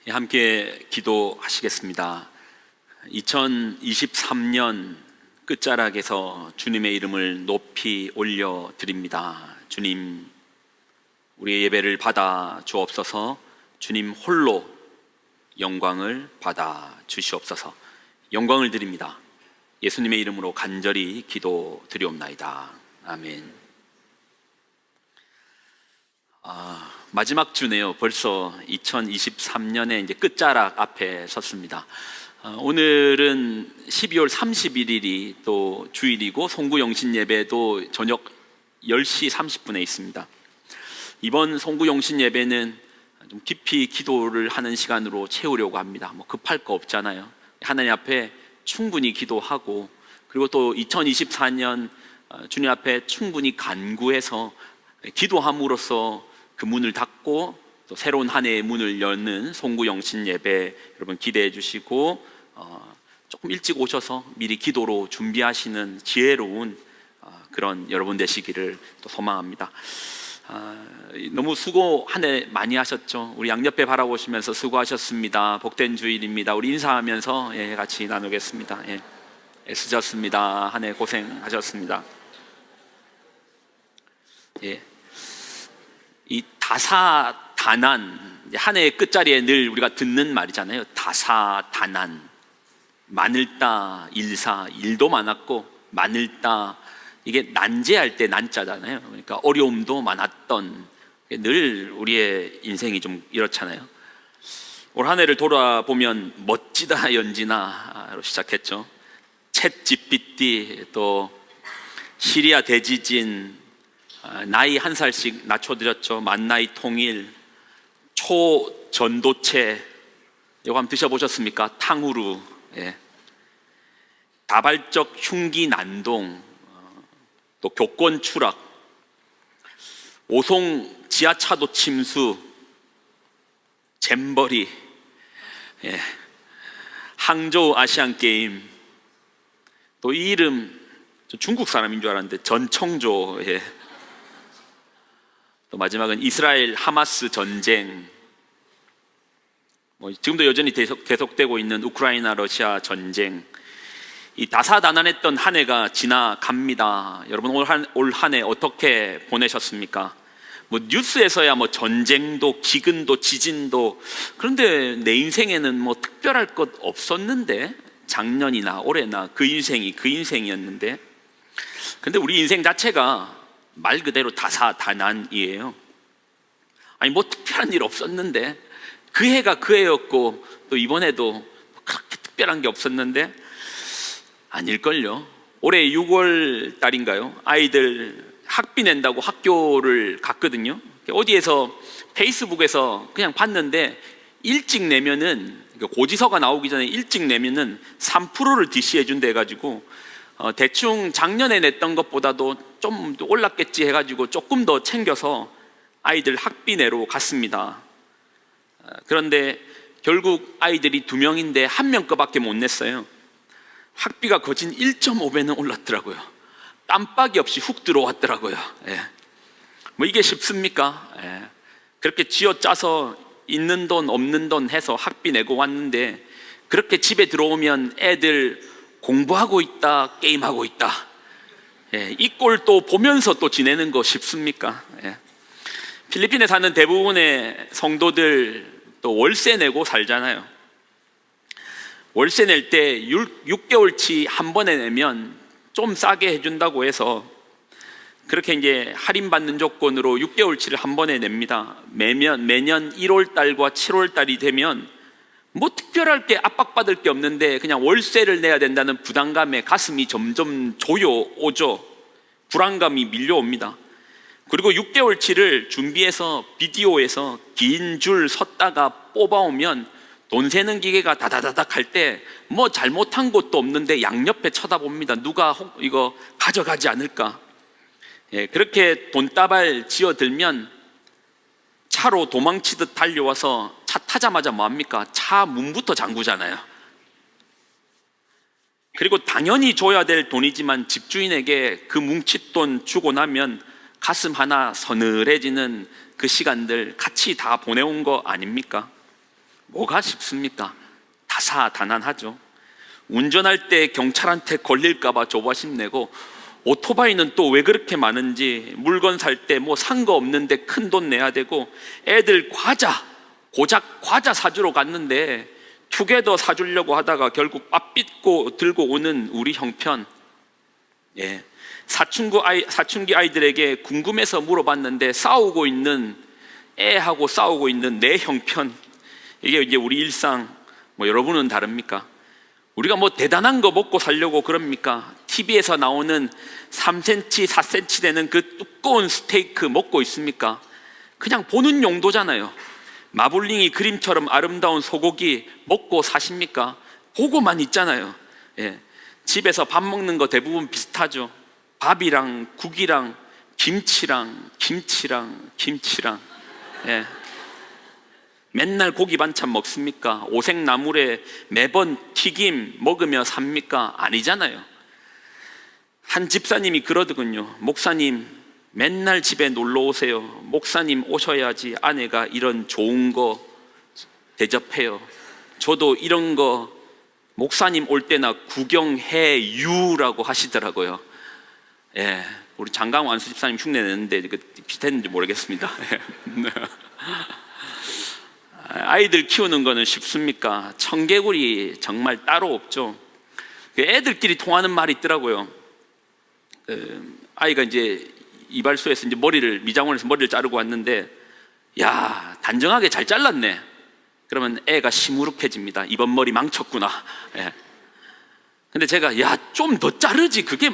함께 기도하시겠습니다. 2023년 끝자락에서 주님의 이름을 높이 올려드립니다. 주님, 우리의 예배를 받아 주옵소서. 주님 홀로 영광을 받아 주시옵소서. 영광을 드립니다. 예수님의 이름으로 간절히 기도드리옵나이다. 아멘. 마지막 주네요. 벌써 2023년의 이제 끝자락 앞에 섰습니다. 오늘은 12월 31일이 또 주일이고 송구영신 예배도 저녁 10시 30분에 있습니다. 이번 송구영신 예배는 좀 깊이 기도를 하는 시간으로 채우려고 합니다. 뭐 급할 거 없잖아요. 하나님 앞에 충분히 기도하고, 그리고 또 2024년 주님 앞에 충분히 간구해서 기도함으로써 그 문을 닫고 또 새로운 한 해의 문을 여는 송구영신 예배 여러분 기대해 주시고, 조금 일찍 오셔서 미리 기도로 준비하시는 지혜로운 그런 여러분 되시기를 또 소망합니다. 너무 수고 한 해 많이 하셨죠. 우리 양옆에 바라보시면서 수고하셨습니다. 복된 주일입니다. 우리 인사하면서 같이 나누겠습니다. 애쓰셨습니다. 한 해 고생하셨습니다. 이 다사다난, 한 해의 끝자리에 늘 우리가 듣는 말이잖아요. 다사다난, 많을다 일사, 일도 많았고 많을다, 이게 난제할 때 난자잖아요. 그러니까 어려움도 많았던, 늘 우리의 인생이 좀 이렇잖아요. 올 한 해를 돌아보면 멋지다 연진아로 시작했죠. 챗 GPT, 또 시리아 대지진, 나이 한 살씩 낮춰드렸죠. 만나이 통일, 초전도체, 이거 한번 드셔보셨습니까? 탕후루. 다발적 흉기 난동, 또 교권 추락, 오송 지하차도 침수, 잼버리, 항저우 아시안 게임, 또 이 이름 중국 사람인 줄 알았는데 전청조. 또 마지막은 이스라엘 하마스 전쟁, 지금도 여전히 계속되고 있는 우크라이나 러시아 전쟁. 이 다사다난했던 한 해가 지나갑니다. 여러분 올 한 해 어떻게 보내셨습니까? 뉴스에서야 전쟁도 기근도 지진도, 그런데 내 인생에는 특별할 것 없었는데, 작년이나 올해나 그 인생이 그 인생이었는데. 근데 우리 인생 자체가 말 그대로 다사다난이에요. 아니 특별한 일 없었는데, 그 해가 그 해였고 또 이번에도 그렇게 특별한 게 없었는데, 아닐걸요. 올해 6월 달인가요? 아이들 학비 낸다고 학교를 갔거든요. 어디에서 페이스북에서 그냥 봤는데, 일찍 내면은, 고지서가 나오기 전에 일찍 내면은 3%를 DC해 준다 해가지고, 대충 작년에 냈던 것보다도 좀 올랐겠지 해가지고 조금 더 챙겨서 아이들 학비 내러 갔습니다. 그런데 결국 아이들이 2명인데 1명 거밖에 못 냈어요. 학비가 거진 1.5배는 올랐더라고요. 깜빡이 없이 훅 들어왔더라고요. 이게 쉽습니까? 그렇게 쥐어짜서 있는 돈 없는 돈 해서 학비 내고 왔는데, 그렇게 집에 들어오면 애들 공부하고 있다, 게임하고 있다. 이 꼴 또 보면서 또 지내는 거 쉽습니까? 필리핀에 사는 대부분의 성도들 또 월세 내고 살잖아요. 월세 낼 때 6개월치 한 번에 내면 좀 싸게 해준다고 해서 그렇게 이제 할인받는 조건으로 6개월치를 한 번에 냅니다. 매년 1월 달과 7월 달이 되면 특별할 게 압박받을 게 없는데 그냥 월세를 내야 된다는 부담감에 가슴이 점점 조여오죠. 불안감이 밀려옵니다. 그리고 6개월치를 준비해서 비디오에서 긴 줄 섰다가 뽑아오면 돈 세는 기계가 다다다닥 할 때 잘못한 것도 없는데 양옆에 쳐다봅니다. 누가 이거 가져가지 않을까? 그렇게 돈다발 지어들면 차로 도망치듯 달려와서 차 타자마자 뭐합니까? 차 문부터 잠그잖아요. 그리고 당연히 줘야 될 돈이지만 집주인에게 그 뭉칫돈 주고 나면 가슴 하나 서늘해지는 그 시간들 같이 다 보내온 거 아닙니까? 뭐가 쉽습니까? 다사다난하죠. 운전할 때 경찰한테 걸릴까봐 조바심 내고, 오토바이는 또 왜 그렇게 많은지 물건 살 때 뭐 산 거 없는데 큰 돈 내야 되고, 애들 고작 과자 사주러 갔는데 투게더 사주려고 하다가 결국 밥 빚고 들고 오는 우리 형편. 예. 사춘기 아이들에게 궁금해서 물어봤는데 애하고 싸우고 있는 내 형편. 이게 이제 우리 일상. 뭐 여러분은 다릅니까? 우리가 뭐 대단한 거 먹고 살려고 그럽니까? TV에서 나오는 3cm, 4cm 되는 그 두꺼운 스테이크 먹고 있습니까? 그냥 보는 용도잖아요. 마블링이 그림처럼 아름다운 소고기 먹고 사십니까? 보고만 있잖아요. 예. 집에서 밥 먹는 거 대부분 비슷하죠. 밥이랑 국이랑 김치랑. 예. 맨날 고기 반찬 먹습니까? 오색나물에 매번 튀김 먹으며 삽니까? 아니잖아요. 한 집사님이 그러더군요. 목사님, 맨날 집에 놀러 오세요. 목사님 오셔야지 아내가 이런 좋은 거 대접해요. 저도 이런 거 목사님 올 때나 구경해유라고 하시더라고요. 예, 우리 장강완 수집사님 흉내 냈는데 비슷했는지 모르겠습니다. 아이들 키우는 거는 쉽습니까? 청개구리 정말 따로 없죠. 애들끼리 통하는 말이 있더라고요. 아이가 이제 이발소에서 이제 미장원에서 머리를 자르고 왔는데, 야, 단정하게 잘 잘랐네. 그러면 애가 시무룩해집니다. 이번 머리 망쳤구나. 예. 근데 제가 좀 더 자르지, 그게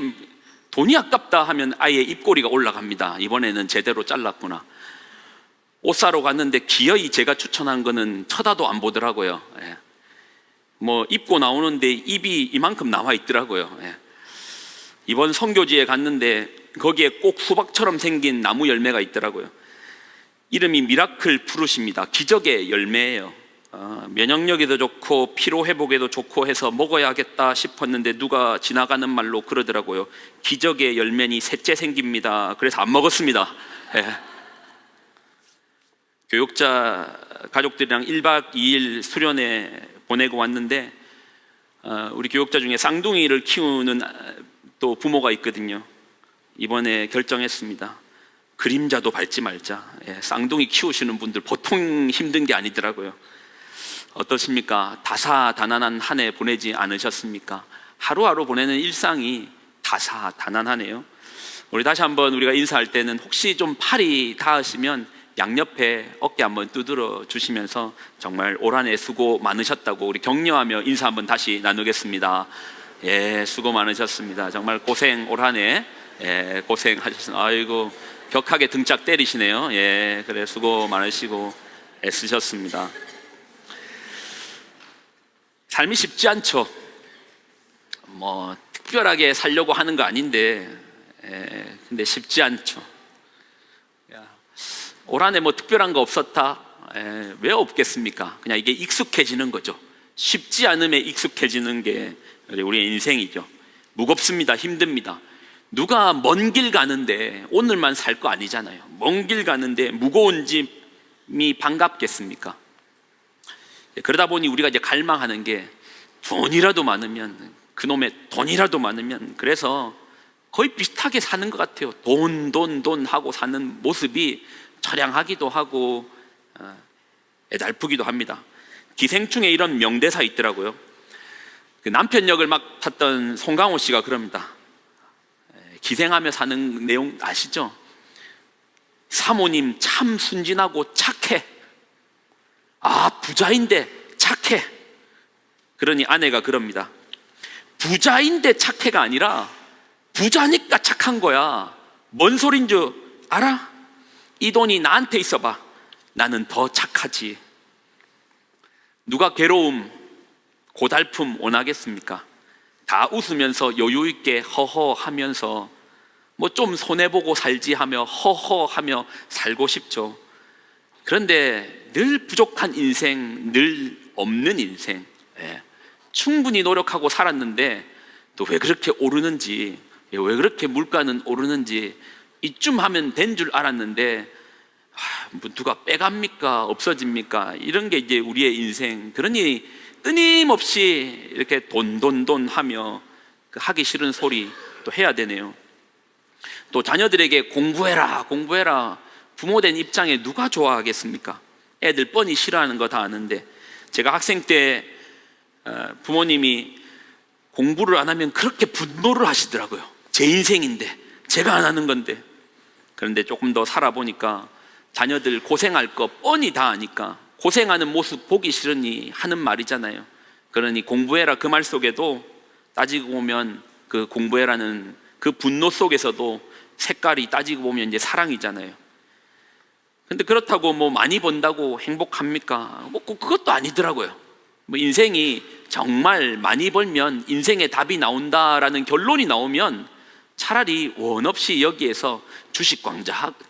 돈이 아깝다 하면 아이의 입꼬리가 올라갑니다. 이번에는 제대로 잘랐구나. 옷 사러 갔는데 기어이 제가 추천한 거는 쳐다도 안 보더라고요. 예. 뭐 입고 나오는데 입이 이만큼 나와 있더라고요. 예. 이번 선교지에 갔는데 거기에 꼭 수박처럼 생긴 나무 열매가 있더라고요. 이름이 미라클 프루트입니다. 기적의 열매예요. 면역력에도 좋고 피로 회복에도 좋고 해서 먹어야겠다 싶었는데 누가 지나가는 말로 그러더라고요. 기적의 열매니 셋째 생깁니다. 그래서 안 먹었습니다. 예. 교육자 가족들이랑 1박 2일 수련회 보내고 왔는데, 우리 교육자 중에 쌍둥이를 키우는 또 부모가 있거든요. 이번에 결정했습니다. 그림자도 밟지 말자. 예, 쌍둥이 키우시는 분들 보통 힘든 게 아니더라고요. 어떠십니까? 다사다난한 한 해 보내지 않으셨습니까? 하루하루 보내는 일상이 다사다난하네요. 우리 다시 한번 우리가 인사할 때는 혹시 좀 팔이 닿으시면 양옆에 어깨 한번 두드려 주시면서 정말 올 한 해 수고 많으셨다고 우리 격려하며 인사 한번 다시 나누겠습니다. 예, 수고 많으셨습니다. 정말 고생, 올 한 해 고생하셨습니다. 아이고, 격하게 등짝 때리시네요. 예, 그래, 수고 많으시고 애쓰셨습니다. 삶이 쉽지 않죠. 뭐 특별하게 살려고 하는 거 아닌데, 근데 쉽지 않죠. 올 한 해 뭐 특별한 거 없었다? 왜 없겠습니까? 그냥 이게 익숙해지는 거죠. 쉽지 않음에 익숙해지는 게 우리의 인생이죠. 무겁습니다. 힘듭니다. 누가 먼 길 가는데 오늘만 살 거 아니잖아요. 먼 길 가는데 무거운 짐이 반갑겠습니까? 그러다 보니 우리가 이제 갈망하는 게 돈이라도 많으면, 그놈의 돈이라도 많으면, 그래서 거의 비슷하게 사는 것 같아요. 돈 하고 사는 모습이 처량하기도 하고 애달프기도 합니다. 기생충에 이런 명대사 있더라고요. 그 남편 역을 막 탔던 송강호 씨가 그럽니다. 기생하며 사는 내용 아시죠? 사모님 참 순진하고 착해. 부자인데 착해. 그러니 아내가 그럽니다. 부자인데 착해가 아니라 부자니까 착한 거야. 뭔 소린 줄 알아? 이 돈이 나한테 있어봐. 나는 더 착하지. 누가 괴로움, 고달픔 원하겠습니까? 다 웃으면서 여유있게 허허하면서 뭐 좀 손해보고 살지 하며 허허하며 살고 싶죠. 그런데 늘 부족한 인생, 늘 없는 인생, 충분히 노력하고 살았는데 또 왜 그렇게 오르는지, 왜 그렇게 물가는 오르는지 이쯤 하면 된 줄 알았는데 뭐 누가 빼갑니까? 없어집니까? 이런 게 이제 우리의 인생. 그러니 끊임없이 이렇게 돈 하며 그 하기 싫은 소리 또 해야 되네요. 또 자녀들에게 공부해라. 부모된 입장에 누가 좋아하겠습니까? 애들 뻔히 싫어하는 거 다 아는데. 제가 학생 때 부모님이 공부를 안 하면 그렇게 분노를 하시더라고요. 제 인생인데, 제가 안 하는 건데. 그런데 조금 더 살아보니까 자녀들 고생할 거 뻔히 다 아니까 고생하는 모습 보기 싫으니 하는 말이잖아요. 그러니 공부해라 그 말 속에도 따지고 보면 그 공부해라는 그 분노 속에서도 색깔이 따지고 보면 이제 사랑이잖아요. 근데 그렇다고 뭐 많이 번다고 행복합니까? 뭐 그것도 아니더라고요. 뭐 인생이 정말 많이 벌면 인생의 답이 나온다라는 결론이 나오면 차라리 원 없이 여기에서 주식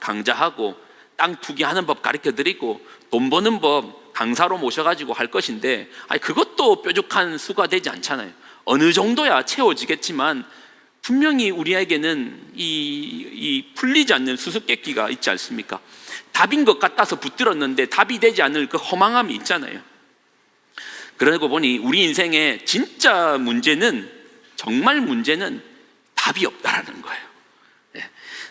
강좌하고 땅 투기하는 법 가르쳐 드리고 돈 버는 법 강사로 모셔가지고 할 것인데, 그것도 뾰족한 수가 되지 않잖아요. 어느 정도야 채워지겠지만 분명히 우리에게는 이 풀리지 않는 수수께끼가 있지 않습니까? 답인 것 같아서 붙들었는데 답이 되지 않을 그 허망함이 있잖아요. 그러고 보니 우리 인생의 진짜 문제는, 정말 문제는 답이 없다라는 거예요.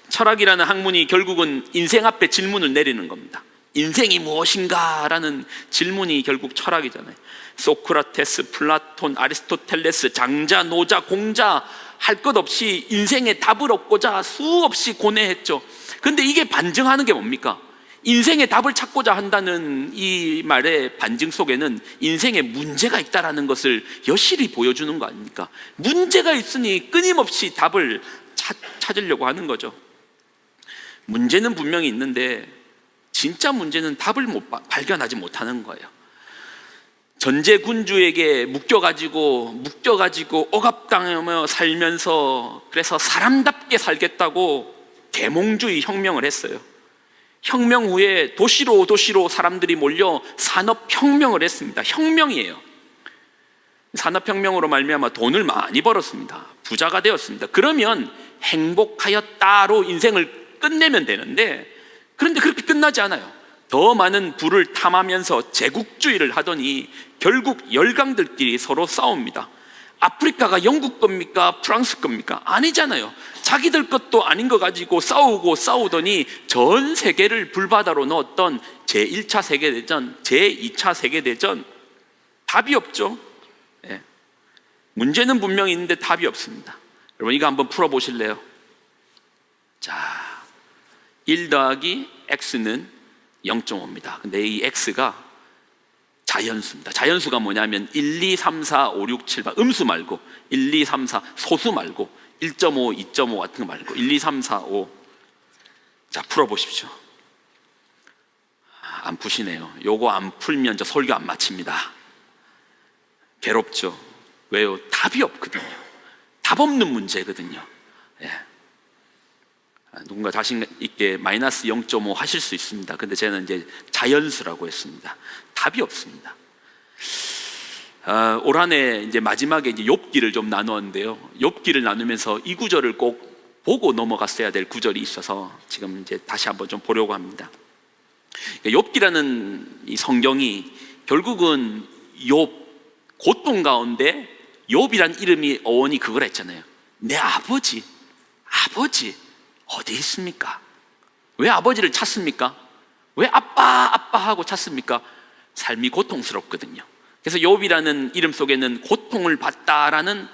철학이라는 학문이 결국은 인생 앞에 질문을 내리는 겁니다. 인생이 무엇인가라는 질문이 결국 철학이잖아요. 소크라테스, 플라톤, 아리스토텔레스, 장자, 노자, 공자 할 것 없이 인생의 답을 얻고자 수없이 고뇌했죠. 그런데 이게 반증하는 게 뭡니까? 인생의 답을 찾고자 한다는 이 말의 반증 속에는 인생에 문제가 있다는 것을 여실히 보여주는 거 아닙니까? 문제가 있으니 끊임없이 답을 찾으려고 하는 거죠. 문제는 분명히 있는데 진짜 문제는 답을 발견하지 못하는 거예요. 전제군주에게 묶여가지고 억압당하며 살면서, 그래서 사람답게 살겠다고 계몽주의 혁명을 했어요. 혁명 후에 도시로 사람들이 몰려 산업혁명을 했습니다. 혁명이에요. 산업혁명으로 말미암아 돈을 많이 벌었습니다. 부자가 되었습니다. 그러면 행복하였다로 인생을 끝내면 되는데, 그런데 그렇게 끝나지 않아요. 더 많은 부를 탐하면서 제국주의를 하더니 결국 열강들끼리 서로 싸웁니다. 아프리카가 영국 겁니까? 프랑스 겁니까? 아니잖아요. 자기들 것도 아닌 거 가지고 싸우더니 전 세계를 불바다로 넣었던 제1차 세계대전, 제2차 세계대전. 답이 없죠. 네. 문제는 분명히 있는데 답이 없습니다. 여러분, 이거 한번 풀어보실래요? 자, 1 더하기 x는 0.5입니다. 근데 이 x가 자연수입니다. 자연수가 뭐냐면 1, 2, 3, 4, 5, 6, 7, 8 음수 말고 1, 2, 3, 4 소수 말고 1.5, 2.5 같은 거 말고 1, 2, 3, 4, 5. 자, 풀어보십시오. 안 푸시네요. 요거 안 풀면 저 설교 안 마칩니다. 괴롭죠. 왜요? 답이 없거든요. 답 없는 문제거든요. 예. 누군가 자신 있게 마이너스 0.5 하실 수 있습니다. 근데 저는 이제 자연수라고 했습니다. 답이 없습니다. 올 한 해 이제 마지막에 이제 욥기를 좀 나누었는데요. 욥기를 나누면서 이 구절을 꼭 보고 넘어갔어야 될 구절이 있어서 지금 이제 다시 한번 좀 보려고 합니다. 욥기라는 이 성경이 결국은 욥, 고통 가운데 욥이란 이름이 어원이 그걸 했잖아요. 내 아버지 어디 있습니까? 왜 아버지를 찾습니까? 왜 아빠 하고 찾습니까? 삶이 고통스럽거든요. 그래서 욥이라는 이름 속에는 고통을 받다라는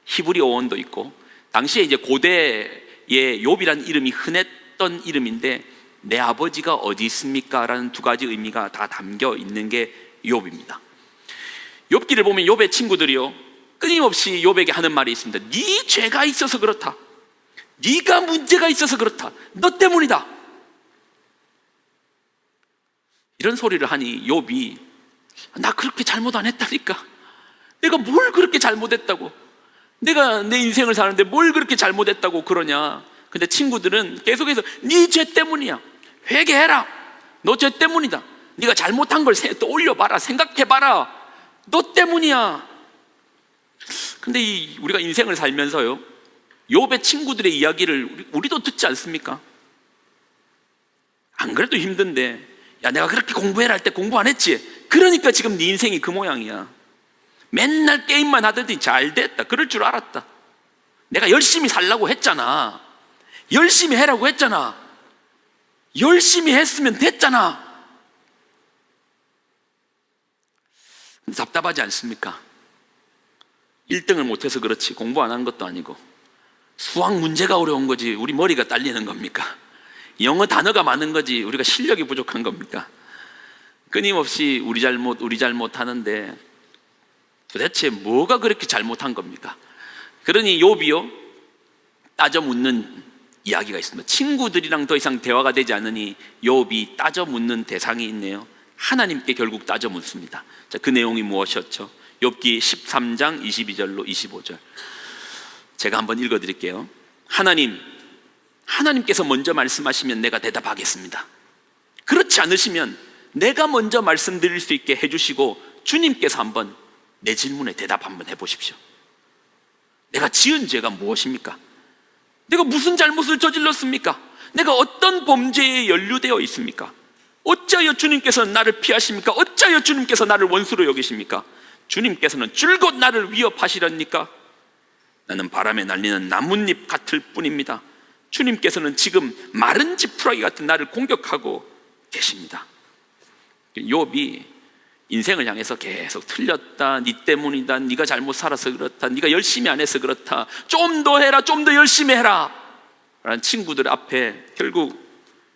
히브리 어원도 있고, 당시에 이제 고대에 욥이라는 이름이 흔했던 이름인데, 내 아버지가 어디 있습니까? 라는 두 가지 의미가 다 담겨 있는 게 욥입니다. 욥기를 보면 욥의 친구들이요, 끊임없이 욥에게 하는 말이 있습니다. 네 죄가 있어서 그렇다. 네가 문제가 있어서 그렇다. 너 때문이다. 이런 소리를 하니 욥이, 나 그렇게 잘못 안 했다니까. 내가 뭘 그렇게 잘못했다고. 내가 내 인생을 사는데 뭘 그렇게 잘못했다고 그러냐. 근데 친구들은 계속해서 네 죄 때문이야. 회개해라. 너 죄 때문이다. 네가 잘못한 걸 떠올려봐라. 생각해봐라. 너 때문이야. 근데 우리가 인생을 살면서요, 욥의 친구들의 이야기를 우리도 듣지 않습니까? 안 그래도 힘든데, 야, 내가 그렇게 공부해라 할 때 공부 안 했지? 그러니까 지금 네 인생이 그 모양이야. 맨날 게임만 하더니 잘 됐다. 그럴 줄 알았다. 내가 열심히 살라고 했잖아. 열심히 해라고 했잖아. 열심히 했으면 됐잖아. 답답하지 않습니까? 1등을 못해서 그렇지 공부 안 한 것도 아니고, 수학 문제가 어려운 거지 우리 머리가 딸리는 겁니까? 영어 단어가 많은 거지 우리가 실력이 부족한 겁니까? 끊임없이 우리 잘못 하는데 도대체 뭐가 그렇게 잘못한 겁니까? 그러니 욥이요, 따져 묻는 이야기가 있습니다. 친구들이랑 더 이상 대화가 되지 않으니 욥이 따져 묻는 대상이 있네요. 하나님께 결국 따져 묻습니다. 자, 그 내용이 무엇이었죠? 욥기 13장 22절로 25절 제가 한번 읽어드릴게요. 하나님께서 먼저 말씀하시면 내가 대답하겠습니다. 그렇지 않으시면 내가 먼저 말씀드릴 수 있게 해주시고 주님께서 한번 내 질문에 대답 한번 해보십시오. 내가 지은 죄가 무엇입니까? 내가 무슨 잘못을 저질렀습니까? 내가 어떤 범죄에 연루되어 있습니까? 어찌하여 주님께서는 나를 피하십니까? 어찌하여 주님께서 나를 원수로 여기십니까? 주님께서는 줄곧 나를 위협하시렵니까? 나는 바람에 날리는 나뭇잎 같을 뿐입니다. 주님께서는 지금 마른 지푸라기 같은 나를 공격하고 계십니다. 욥이 인생을 향해서 계속 틀렸다, 네 때문이다, 네가 잘못 살아서 그렇다, 네가 열심히 안 해서 그렇다, 좀 더 해라, 좀 더 열심히 해라 라는 친구들 앞에 결국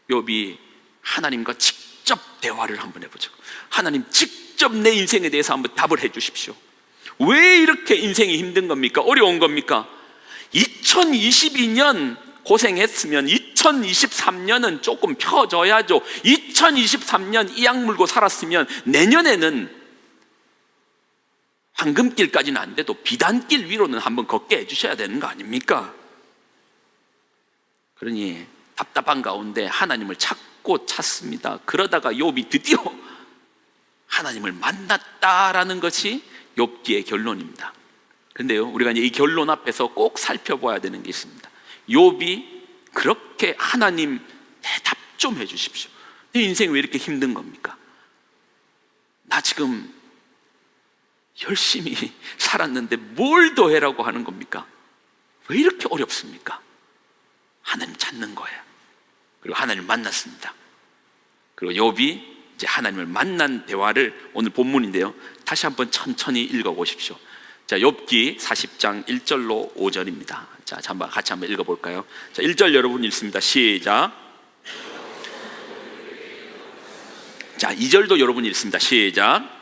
욥이 하나님과 직접 대화를 한번 해보죠. 하나님, 직접 내 인생에 대해서 한번 답을 해 주십시오. 왜 이렇게 인생이 힘든 겁니까? 어려운 겁니까? 2022년 고생했으면 2023년은 조금 펴줘야죠. 2023년 이 약 물고 살았으면 내년에는 황금길까지는 안 돼도 비단길 위로는 한번 걷게 해주셔야 되는 거 아닙니까? 그러니 답답한 가운데 하나님을 찾고 찾습니다. 그러다가 욥이 드디어 하나님을 만났다라는 것이 욥기의 결론입니다. 그런데요, 우리가 이제 이 결론 앞에서 꼭 살펴봐야 되는 게 있습니다. 욥이 그렇게 하나님 대답 좀 해주십시오. 내 인생 왜 이렇게 힘든 겁니까? 나 지금 열심히 살았는데 뭘 더 해라고 하는 겁니까? 왜 이렇게 어렵습니까? 하나님 찾는 거예요. 그리고 하나님을 만났습니다. 그리고 욥이 이제 하나님을 만난 대화를, 오늘 본문인데요, 다시 한번 천천히 읽어보십시오. 자, 욥기 40장 1절로 5절입니다. 자, 같이 한번 읽어볼까요? 자, 1절 여러분 읽습니다. 시작. 자, 2절도 여러분 읽습니다. 시작.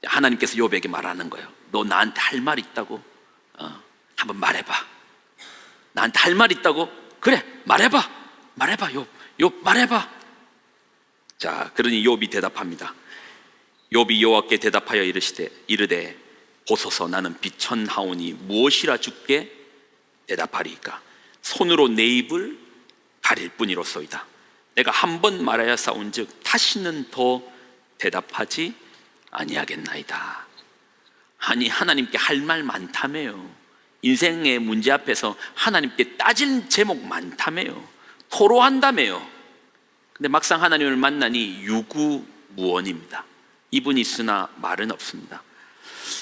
하나님께서 욥에게 말하는 거예요. 너 나한테 할 말 있다고? 한번 말해봐. 나한테 할 말 있다고? 그래, 말해봐. 욥 말해봐. 자, 그러니 욥이 대답합니다. 욥이 여호와께 대답하여 이르되 보소서, 나는 비천하오니 무엇이라 주께 대답하리이까? 손으로 내 입을 가릴 뿐이로소이다. 내가 한 번 말하여 싸운즉 다시는 더 대답하지 아니하겠나이다. 아니, 하나님께 할 말 많다며요. 인생의 문제 앞에서 하나님께 따질 제목 많다며요. 토로한다며요. 근데 막상 하나님을 만나니 유구무원입니다. 입은 있으나 말은 없습니다.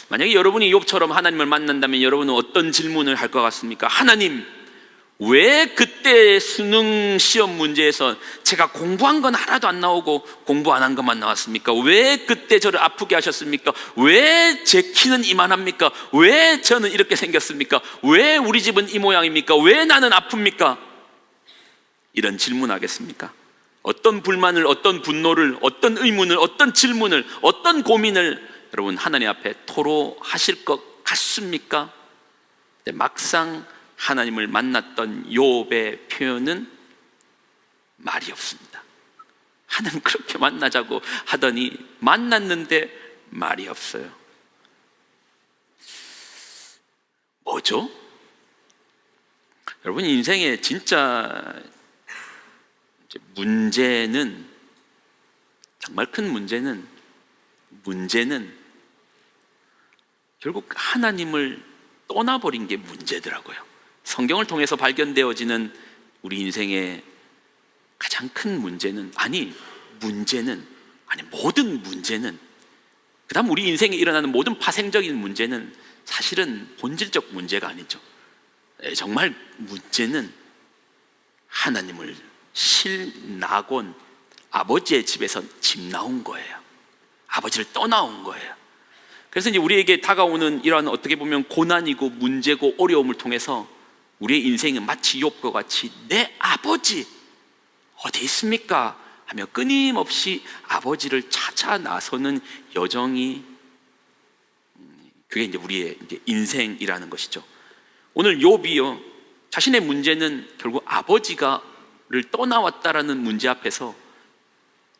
만약에 여러분이 욥처럼 하나님을 만난다면 여러분은 어떤 질문을 할 것 같습니까? 하나님, 왜 그때 수능 시험 문제에서 제가 공부한 건 하나도 안 나오고 공부 안 한 것만 나왔습니까? 왜 그때 저를 아프게 하셨습니까? 왜 제 키는 이만합니까? 왜 저는 이렇게 생겼습니까? 왜 우리 집은 이 모양입니까? 왜 나는 아픕니까? 이런 질문하겠습니까? 어떤 불만을, 어떤 분노를, 어떤 의문을, 어떤 질문을, 어떤 고민을 여러분 하나님 앞에 토로하실 것 같습니까? 근데 막상 하나님을 만났던 욥의 표현은 말이 없습니다. 하나님 그렇게 만나자고 하더니 만났는데 말이 없어요. 뭐죠? 여러분, 인생의 진짜 문제는, 정말 큰 문제는 결국 하나님을 떠나버린 게 문제더라고요. 성경을 통해서 발견되어지는 우리 인생의 가장 큰 문제는, 모든 문제는, 그 다음 우리 인생에 일어나는 모든 파생적인 문제는 사실은 본질적 문제가 아니죠. 정말 문제는 하나님을 실나곤 아버지의 집에서 집 나온 거예요. 아버지를 떠나온 거예요. 그래서 이제 우리에게 다가오는 이러한 어떻게 보면 고난이고 문제고 어려움을 통해서 우리의 인생은 마치 욥과 같이 내 아버지 어디 있습니까? 하며 끊임없이 아버지를 찾아 나서는 여정이, 그게 이제 우리의 이제 인생이라는 것이죠. 오늘 욥이요, 자신의 문제는 결국 아버지가를 떠나왔다라는 문제 앞에서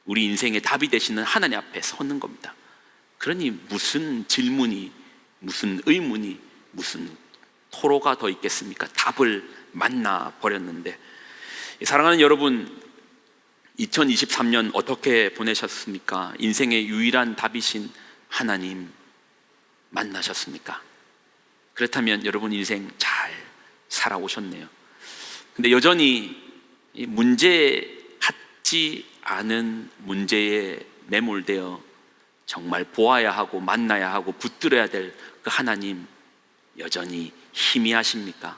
우리 인생의 답이 되시는 하나님 앞에 서는 겁니다. 그러니 무슨 질문이, 무슨 의문이, 무슨 토로가 더 있겠습니까? 답을 만나 버렸는데, 사랑하는 여러분, 2023년 어떻게 보내셨습니까? 인생의 유일한 답이신 하나님 만나셨습니까? 그렇다면 여러분 인생 잘 살아오셨네요. 근데 여전히 이 문제 같지 않은 문제에 매몰되어 정말 보아야 하고 만나야 하고 붙들어야 될 그 하나님 여전히 희미하십니까?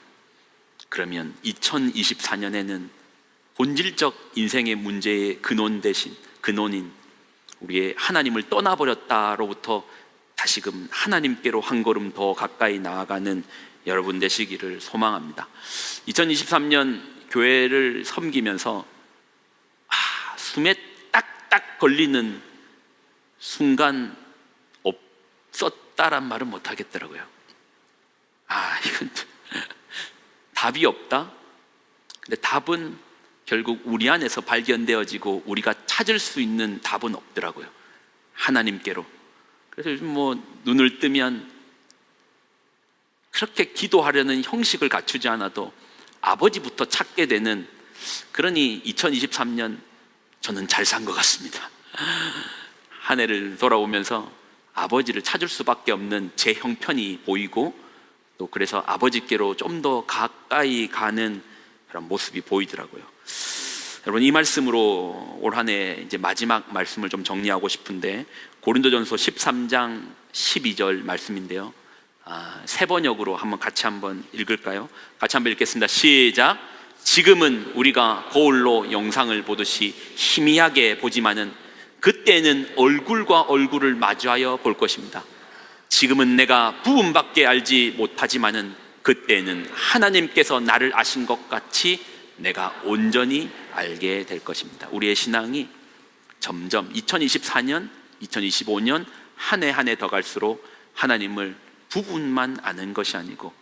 그러면 2024년에는 본질적 인생의 문제의 근원인 우리의 하나님을 떠나버렸다로부터 다시금 하나님께로 한 걸음 더 가까이 나아가는 여러분 되시기를 소망합니다. 2023년 교회를 섬기면서 숨에 딱딱 걸리는 순간 없었다란 말은 못하겠더라고요. 이건 답이 없다? 근데 답은 결국 우리 안에서 발견되어지고 우리가 찾을 수 있는 답은 없더라고요. 하나님께로. 그래서 요즘 눈을 뜨면 그렇게 기도하려는 형식을 갖추지 않아도 아버지부터 찾게 되는, 그러니 2023년 저는 잘 산 것 같습니다. 한 해를 돌아오면서 아버지를 찾을 수밖에 없는 제 형편이 보이고, 또 그래서 아버지께로 좀 더 가까이 가는 그런 모습이 보이더라고요. 여러분, 이 말씀으로 올 한 해 이제 마지막 말씀을 좀 정리하고 싶은데, 고린도전서 13장 12절 말씀인데요. 세 번역으로 같이 한번 읽을까요? 같이 한번 읽겠습니다. 시작. 지금은 우리가 거울로 영상을 보듯이 희미하게 보지만은 그때는 얼굴과 얼굴을 마주하여 볼 것입니다. 지금은 내가 부분밖에 알지 못하지만은 그때는 하나님께서 나를 아신 것 같이 내가 온전히 알게 될 것입니다. 우리의 신앙이 점점 2024년, 2025년 한 해 한 해 더 갈수록 하나님을 부분만 아는 것이 아니고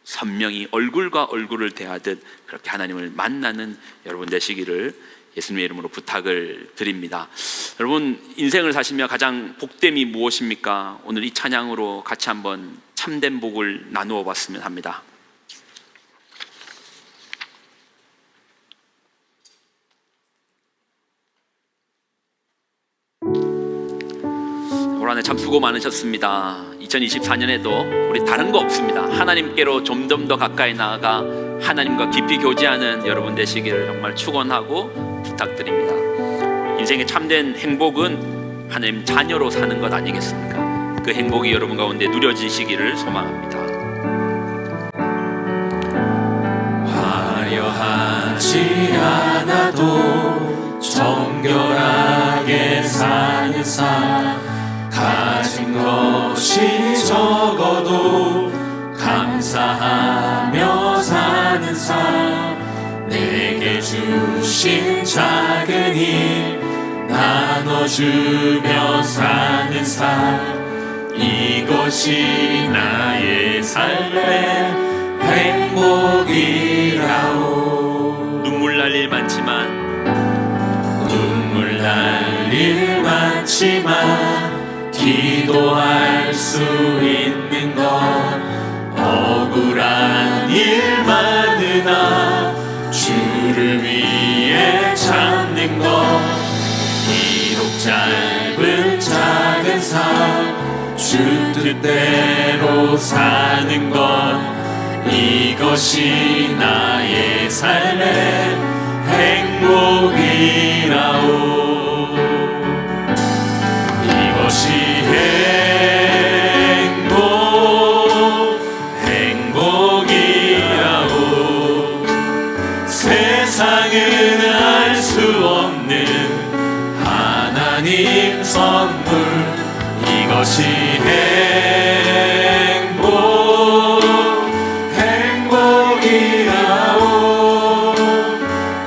선명히 얼굴과 얼굴을 대하듯 그렇게 하나님을 만나는 여러분 되시기를 예수님의 이름으로 부탁을 드립니다. 여러분, 인생을 사시며 가장 복됨이 무엇입니까? 오늘 이 찬양으로 같이 한번 참된 복을 나누어 봤으면 합니다. 올 한 해 참 수고 많으셨습니다. 2024년에도 우리 다른 거 없습니다. 하나님께로 좀 더 가까이 나아가 하나님과 깊이 교제하는 여러분 되시기를 정말 축원하고 부탁드립니다. 인생의 참된 행복은 하나님 자녀로 사는 것 아니겠습니까? 그 행복이 여러분 가운데 누려지시기를 소망합니다. 화려하지 않아도 정결하게 사는 삶, 가진 것이 적어도 감사하며 사는 삶, 내게 주신 작은 힘 나눠주며 사는 삶, 이것이 나의 삶의 행복이라오. 눈물 날 일 많지만 눈물 날 일 많지만 기도할 수 있는 것, 억울한 일 많으나 주를 위해 참는 것, 비록 짧은 작은 삶 주 뜻대로 사는 것, 이것이 나의 삶의 행복이라오. 이것이 행복이라오. 세상은 알 수 없는 하나님 선물. 이것이 행복이라오.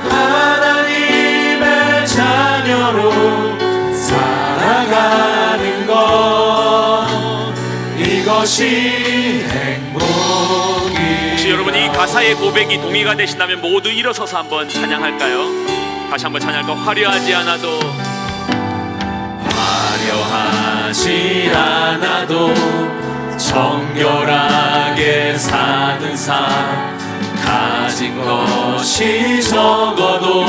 하나님의 자녀로 살아가는 것. 이것이 혹시 여러분 이 가사의 고백이 동의가 되신다면 모두 일어서서 한번 찬양할까요? 다시 한번 찬양할까요? 화려하지 않아도 정결하게 사는 삶. 가진 것이 적어도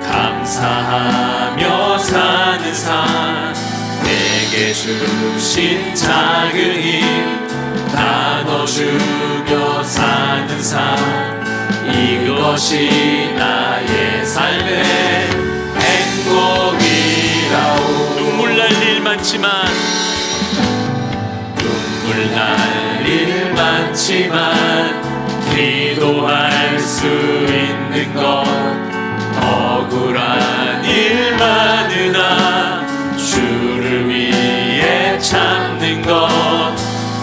감사하며 사는 삶. 내게 주신 작은 힘 나눠주며 사는 삶. 이것이 나의 삶의 행복이라오. 눈물 날 일 많지만 기도할 수 있는 것. 억울한 일 많으나 주를 위해 참는 것.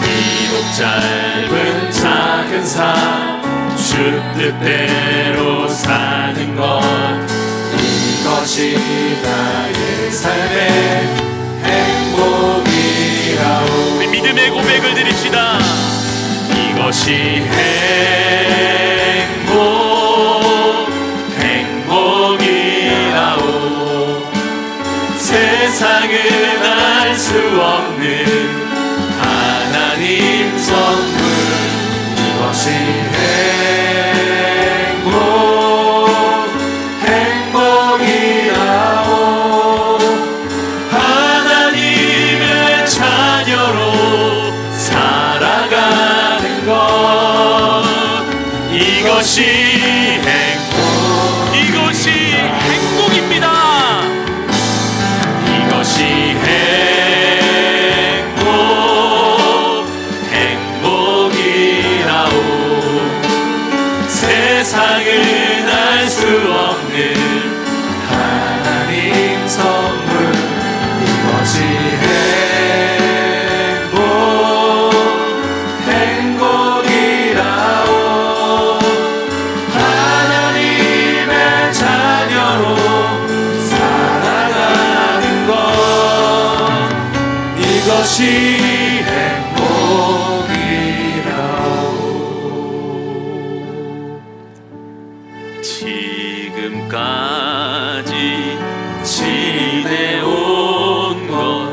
비록 짧은 작은 삶 주 뜻대로 사는 것. 이것이 나의 삶의 행복이라오. 우리 믿음의 고백을 드립시다. 이것이 행복이라오. 세상은 알 수 없는 하나님 선물. 이것이 행복이라오. 하나님의 자녀로 살아가는 것. 이것이 행복입니다. 이것이 행복이라오. 세상은 알 수 없는 하나님 선물. 이것이 행복이라오. 하나님의 자녀로 살아가는 것. 이것이 행복이라오. 지금까지 지내온 것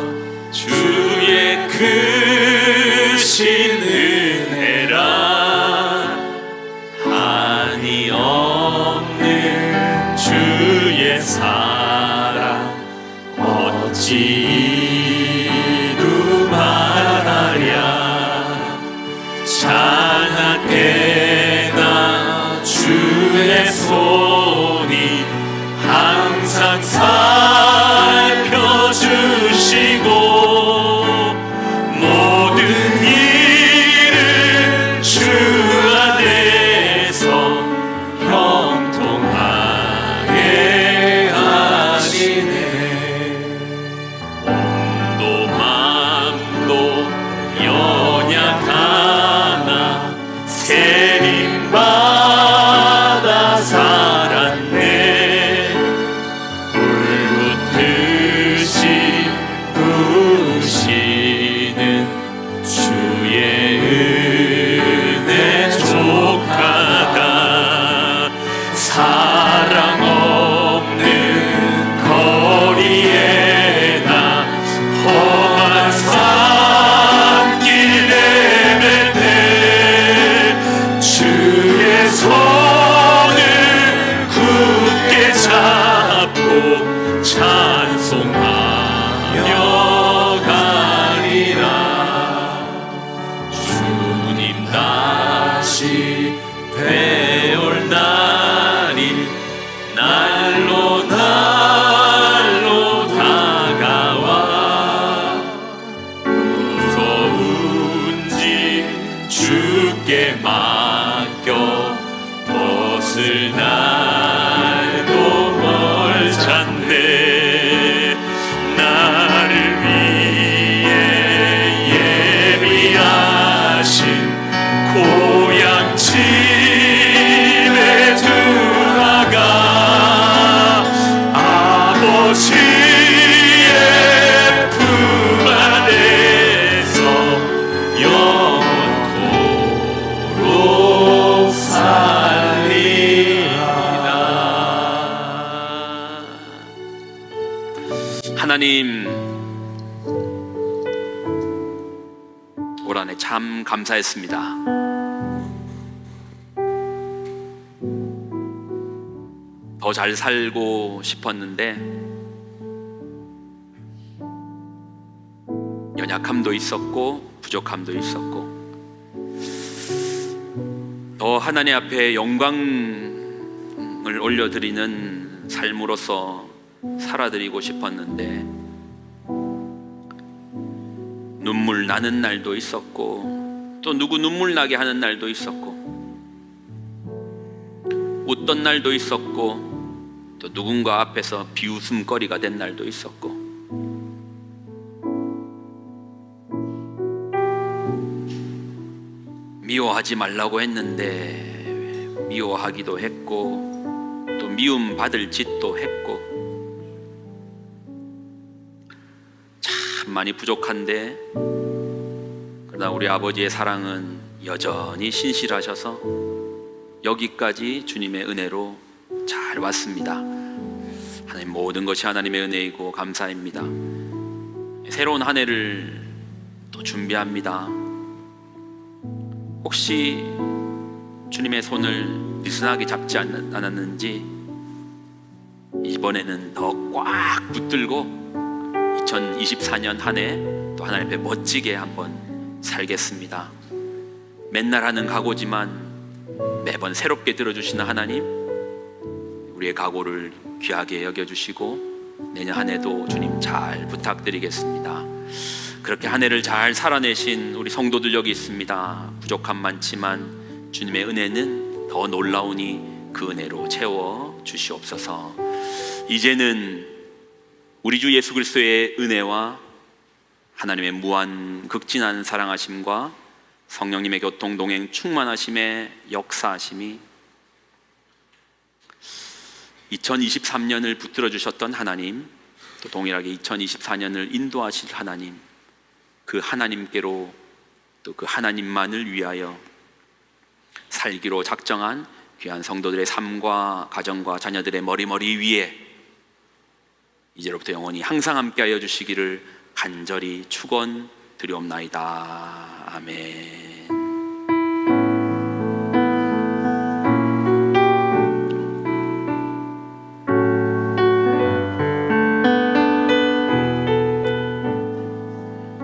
주의 크신 은혜라. 한이 없는 주의 사랑 어찌 이루 말하랴. 장하게나 주의 손이 항상 살펴주시고 모든 일을 주 안에서 형통하게 하시네. 몸도 맘도 연약하나 세림받아 살았네. 불붙듯이 부으시는 주의 은혜 족하다. 사랑 없는 거리에 나 험한 산길 내맬 때 주의 손을 굳게 잡고 찬송하며 가리라. 주님 다시 아버지의 품 안에서 영원토록 살리라. 하나님, 올 한해 참 감사했습니다. 더 잘 살고 싶었는데 연약함도 있었고 부족함도 있었고, 더 하나님 앞에 영광을 올려드리는 삶으로서 살아드리고 싶었는데 눈물 나는 날도 있었고, 또 누구 눈물 나게 하는 날도 있었고, 웃던 날도 있었고, 또 누군가 앞에서 비웃음거리가 된 날도 있었고, 미워하지 말라고 했는데 미워하기도 했고, 또 미움 받을 짓도 했고, 참 많이 부족한데, 그러나 우리 아버지의 사랑은 여전히 신실하셔서 여기까지 주님의 은혜로 잘 왔습니다. 하나님, 모든 것이 하나님의 은혜이고 감사입니다. 새로운 한 해를 또 준비합니다. 혹시 주님의 손을 느슨하게 잡지 않았는지 이번에는 더 꽉 붙들고 2024년 한 해 또 하나님 앞에 멋지게 한번 살겠습니다. 맨날 하는 각오지만 매번 새롭게 들어주시는 하나님, 우리의 각오를 귀하게 여겨주시고 내년 한 해도 주님 잘 부탁드리겠습니다. 그렇게 한 해를 잘 살아내신 우리 성도들 여기 있습니다. 부족함 많지만 주님의 은혜는 더 놀라우니 그 은혜로 채워 주시옵소서. 이제는 우리 주 예수 그리스도의 은혜와 하나님의 무한 극진한 사랑하심과 성령님의 교통 동행 충만하심의 역사하심이 2023년을 붙들어 주셨던 하나님, 또 동일하게 2024년을 인도하실 하나님, 그 하나님께로 또 그 하나님만을 위하여 살기로 작정한 귀한 성도들의 삶과 가정과 자녀들의 머리 위에 이제로부터 영원히 항상 함께하여 주시기를 간절히 축원드리옵나이다. 아멘.